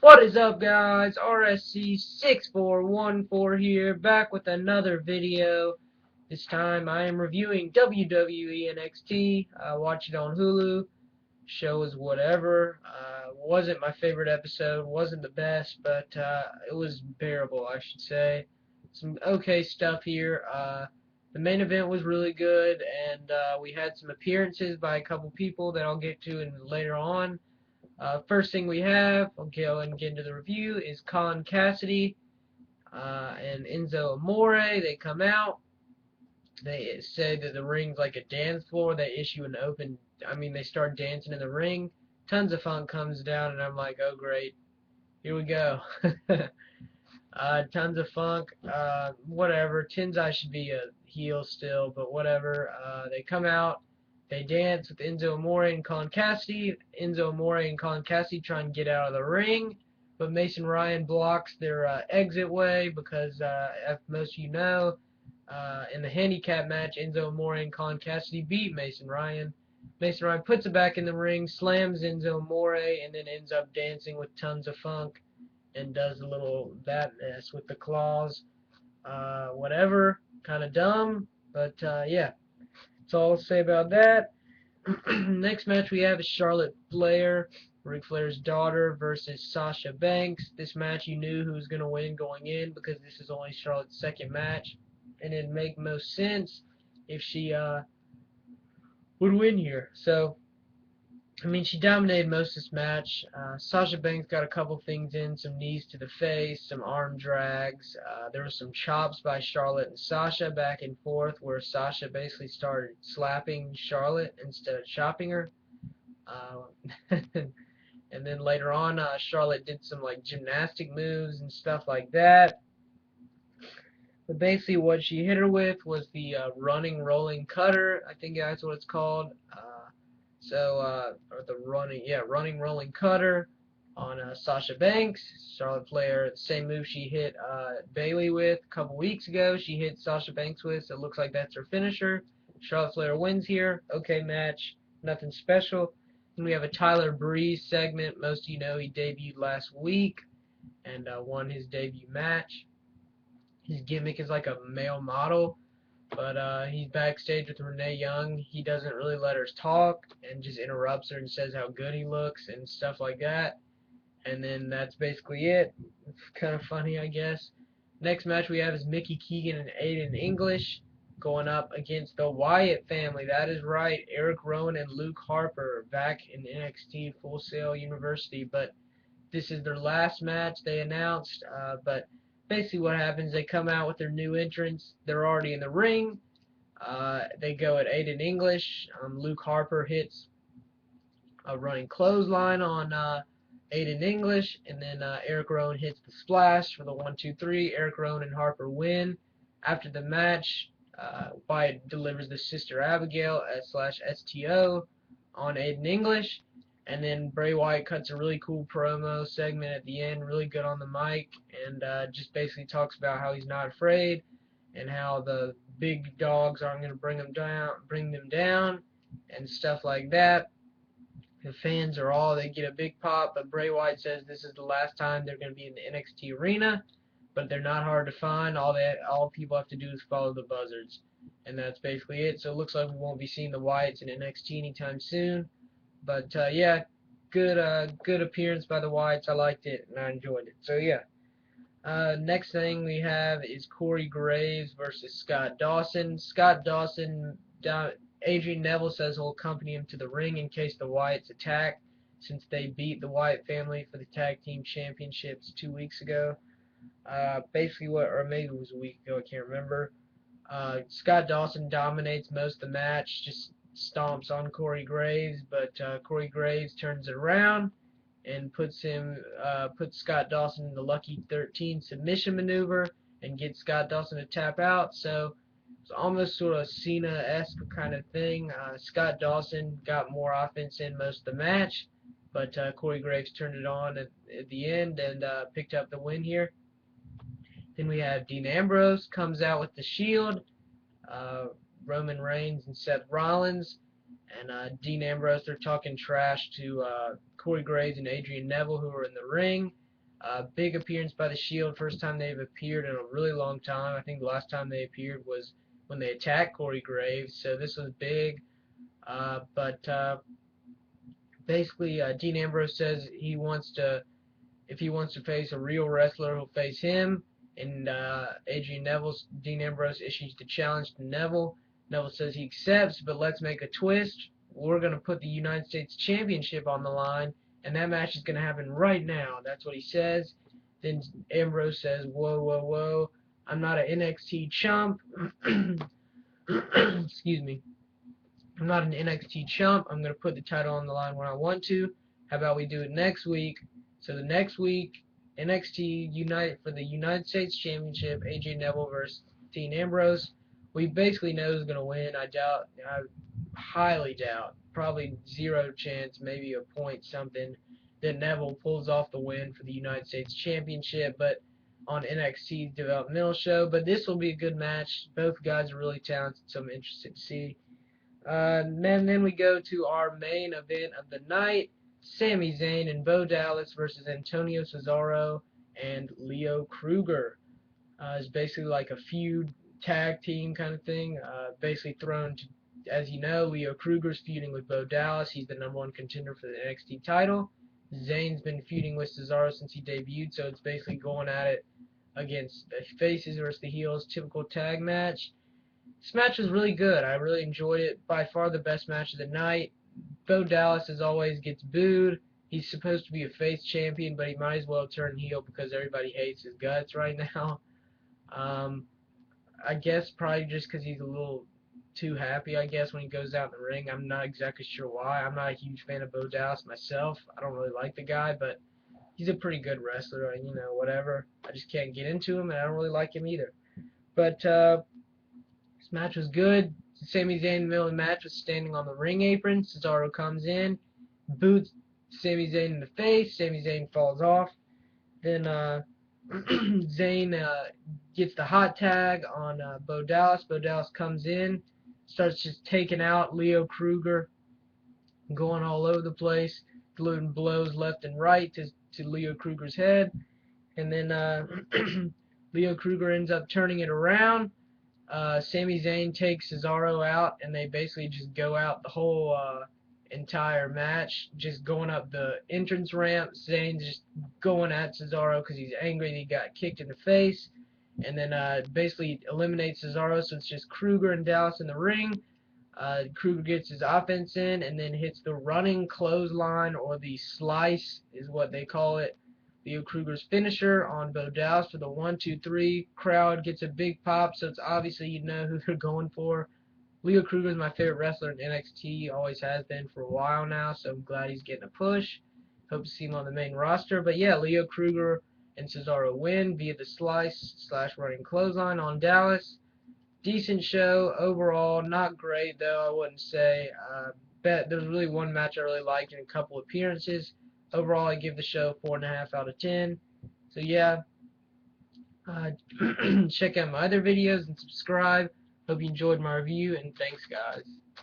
What is up, guys? RSC6414 here, back with another video. This time I am reviewing WWE NXT. Watch it on Hulu. Show is whatever. Wasn't my favorite episode, wasn't the best, but it was bearable, I should say. Some okay stuff here. The main event was really good, and we had some appearances by a couple people that I'll get to later on. First thing we have, I'll go and get into the review, is Colin Cassidy and Enzo Amore. They come out. They say that the ring's like a dance floor. They issue an they start dancing in the ring. Tons of Funk comes down, and I'm like, oh great, here we go. Tons of Funk, whatever. Tenzai should be a heel still, but whatever. They come out, they dance with Enzo Amore and Colin Cassidy. Enzo Amore and Colin Cassidy try and get out of the ring, but Mason Ryan blocks their exit way because, as most of you know, in the handicap match, Enzo Amore and Colin Cassidy beat Mason Ryan. Mason Ryan puts it back in the ring, slams Enzo Amore, and then ends up dancing with Tons of Funk and does a little that mess with the claws. Whatever, kind of dumb, but yeah, that's all I'll say about that. Next match we have is Charlotte Flair, Ric Flair's daughter, versus Sasha Banks. This match you knew who was going to win going in because this is only Charlotte's second match, and it'd make most sense if she would win here. So she dominated most of this match. Sasha Banks got a couple things in, some knees to the face, some arm drags. There were some chops by Charlotte and Sasha back and forth where Sasha basically started slapping Charlotte instead of chopping her. And then later on, Charlotte did some like gymnastic moves and stuff like that. But basically what she hit her with was the running rolling cutter. I think that's what it's called. Or the running rolling cutter on Sasha Banks. Charlotte Flair, the same move she hit Bayley with a couple weeks ago, she hit Sasha Banks with, so it looks like that's her finisher. Charlotte Flair wins here. Okay match, nothing special. And we have a Tyler Breeze segment. Most of you know he debuted last week and won his debut match. His gimmick is like a male model, but he's backstage with Renee Young. He doesn't really let her talk and just interrupts her and says how good he looks and stuff like that. And then that's basically it. It's kind of funny, I guess. Next match we have is Mickey Keegan and Aiden English going up against the Wyatt family. That is right. Eric Rowan and Luke Harper back in NXT Full Sail University. But this is their last match they announced. But basically what happens, they come out with their new entrants. They're already in the ring. They go at Aiden English. Luke Harper hits a running clothesline on Aiden English, and then Eric Rowan hits the splash for the 1-2-3. Eric Rowan and Harper win. After the match, Wyatt delivers the Sister Abigail /STO on Aiden English, and then Bray Wyatt cuts a really cool promo segment at the end, really good on the mic, and just basically talks about how he's not afraid and how the big dogs aren't going to bring them down, and stuff like that. The fans they get a big pop, but Bray Wyatt says this is the last time they're going to be in the NXT arena, but they're not hard to find. All people have to do is follow the buzzards, and that's basically it. So it looks like we won't be seeing the Wyatts in NXT anytime soon. But yeah, good appearance by the Wyatts. I liked it and I enjoyed it. So yeah. Next thing we have is Corey Graves versus Scott Dawson. Scott Dawson, Adrian Neville says he'll accompany him to the ring in case the Wyatts attack, since they beat the Wyatt family for the tag team championships 2 weeks ago. Or maybe it was a week ago, I can't remember. Scott Dawson dominates most of the match, just stomps on Corey Graves, but Corey Graves turns it around and puts Scott Dawson in the Lucky 13 submission maneuver and gets Scott Dawson to tap out. So it's almost sort of Cena-esque kind of thing. Scott Dawson got more offense in most of the match, but Corey Graves turned it on at the end and picked up the win here. Then we have Dean Ambrose comes out with the Shield, Roman Reigns and Seth Rollins, and Dean Ambrose, they're talking trash to Corey Graves and Adrian Neville, who are in the ring. Big appearance by the Shield, first time they've appeared in a really long time. I think the last time they appeared was when they attacked Corey Graves, so this was big. But basically, Dean Ambrose says if he wants to face a real wrestler, he'll face him. And Dean Ambrose issues the challenge to Neville. Neville says he accepts, but let's make a twist. We're going to put the United States Championship on the line, and that match is going to happen right now. That's what he says. Then Ambrose says, whoa, whoa, whoa, I'm not an NXT chump. Excuse me. I'm not an NXT chump. I'm going to put the title on the line when I want to. How about we do it next week? So the next week, NXT Unite for the United States Championship, AJ Neville versus Dean Ambrose. We basically know who's going to win. I highly doubt, probably zero chance, maybe a point something, that Neville pulls off the win for the United States Championship, but on NXT's developmental show. But this will be a good match. Both guys are really talented, so I'm interested to see. Then we go to our main event of the night, Sami Zayn and Bo Dallas versus Antonio Cesaro and Leo Kruger. It's basically like a feud tag team kind of thing. Basically thrown to, as you know, Leo Kruger's feuding with Bo Dallas. He's the #1 contender for the NXT title. Zayn's been feuding with Cesaro since he debuted, so it's basically going at it against the faces versus the heels, typical tag match. This match was really good. I really enjoyed it. By far the best match of the night. Bo Dallas, as always, gets booed. He's supposed to be a face champion, but he might as well turn heel because everybody hates his guts right now. Um, I guess probably just because he's a little too happy, I guess, when he goes out in the ring. I'm not exactly sure why. I'm not a huge fan of Bo Dallas myself. I don't really like the guy, but he's a pretty good wrestler, and, whatever. I just can't get into him, and I don't really like him either. But this match was good. Sami Zayn in the middle of the match was standing on the ring apron. Cesaro comes in, boots Sami Zayn in the face. Sami Zayn falls off. Then Zayn gets the hot tag on Bo Dallas. Bo Dallas comes in, starts just taking out Leo Kruger, going all over the place, delivering blows left and right to Leo Kruger's head. And then Leo Kruger ends up turning it around. Sami Zayn takes Cesaro out, and they basically just go out the whole entire match, just going up the entrance ramp. Zayn's just going at Cesaro because he's angry that he got kicked in the face, and then basically eliminates Cesaro, so it's just Kruger and Dallas in the ring. Kruger gets his offense in, and then hits the running clothesline, or the slice is what they call it. Leo Kruger's finisher on Bo Dallas for the 1, 2, 3. Crowd gets a big pop, so it's obviously you know who they're going for. Leo Kruger is my favorite wrestler in NXT, always has been for a while now, so I'm glad he's getting a push. Hope to see him on the main roster. But yeah, Leo Kruger and Cesaro win via the slice/running clothesline on Dallas. Decent show overall, not great though, I wouldn't say. There's really one match I really liked and a couple appearances. Overall, I give the show 4.5 out of 10. So yeah, check out my other videos and subscribe. Hope you enjoyed my review, and thanks guys.